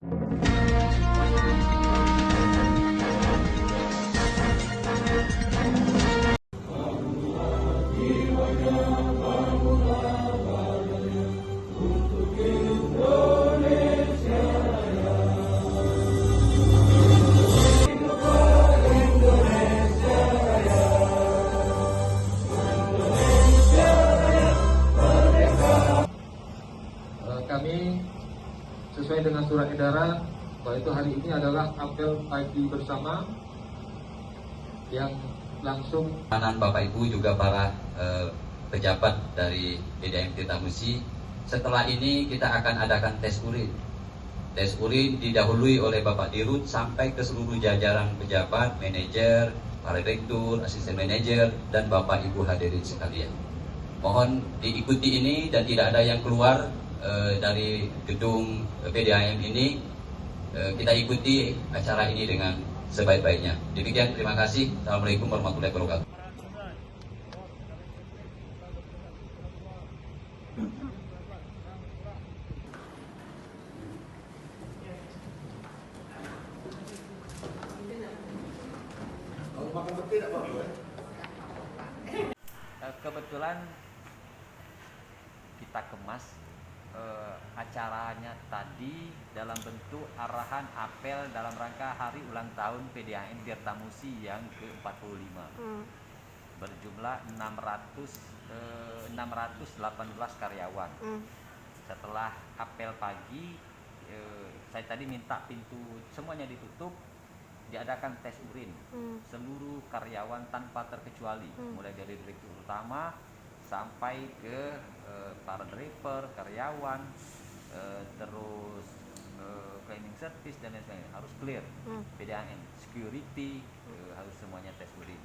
Kami sesuai dengan surat edaran bahwa itu hari ini adalah apel pagi bersama yang langsung kanan Bapak Ibu juga para pejabat dari PDAM Tirtamusi. Setelah ini kita akan adakan tes urin. Tes urin didahului oleh Bapak Dirut sampai ke seluruh jajaran pejabat, manajer, para direktur, asisten manajer, dan Bapak Ibu hadirin sekalian. Mohon diikuti ini dan tidak ada yang keluar dari gedung PDAM ini. Kita ikuti acara ini dengan sebaik-baiknya. Demikian, terima kasih. Assalamualaikum warahmatullahi wabarakatuh. Kebetulan kita kemas acaranya tadi dalam bentuk arahan apel dalam rangka hari ulang tahun PDAM Tirtamusi yang ke-45 berjumlah 618 karyawan. Setelah apel pagi saya tadi minta pintu semuanya ditutup, diadakan tes urin seluruh karyawan tanpa terkecuali, mulai dari direktur utama sampai ke para driver, karyawan, terus cleaning service dan lain sebagainya harus clear. PDAM, security, harus semuanya tes urin.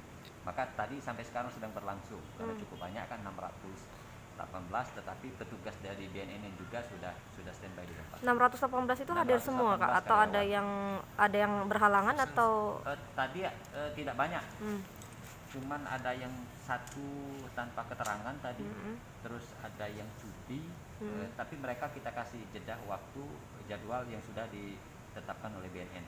Maka tadi sampai sekarang sedang berlangsung karena cukup banyak kan 618, tetapi petugas dari BNN juga sudah standby di tempat. 618 itu hadir semua Kak atau karyawan. ada yang berhalangan atau tadi tidak banyak. Cuman ada yang satu tanpa keterangan tadi, terus ada yang cuti, tapi mereka kita kasih jeda waktu jadwal yang sudah ditetapkan oleh BNN.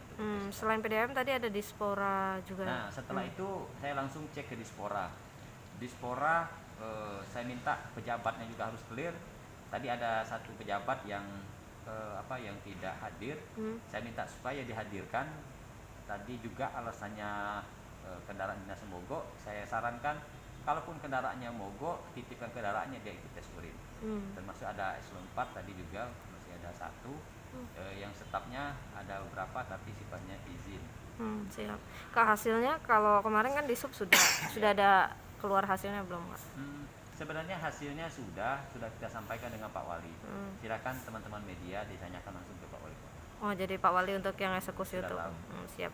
Selain PDAM tadi ada Dispora juga. Nah setelah itu saya langsung cek ke Dispora. Saya minta pejabatnya juga harus clear. Tadi ada satu pejabat yang yang tidak hadir, saya minta supaya dihadirkan. Tadi juga alasannya kendaraan dinas mogok, saya sarankan kalaupun kendaraannya mogok, titipkan kendaraannya dia ikut tes urin. Termasuk ada eselon 4 tadi juga masih ada satu, yang stafnya ada beberapa tapi sifatnya izin. Siap. Kak, hasilnya kalau kemarin kan di sub sudah ada keluar hasilnya belum Kak? Sebenarnya hasilnya sudah kita sampaikan dengan Pak Wali. Silakan teman-teman media ditanyakan langsung ke Pak Wali. Oh, jadi Pak Wali untuk yang eksekusi sudah itu. Tahu. Siap.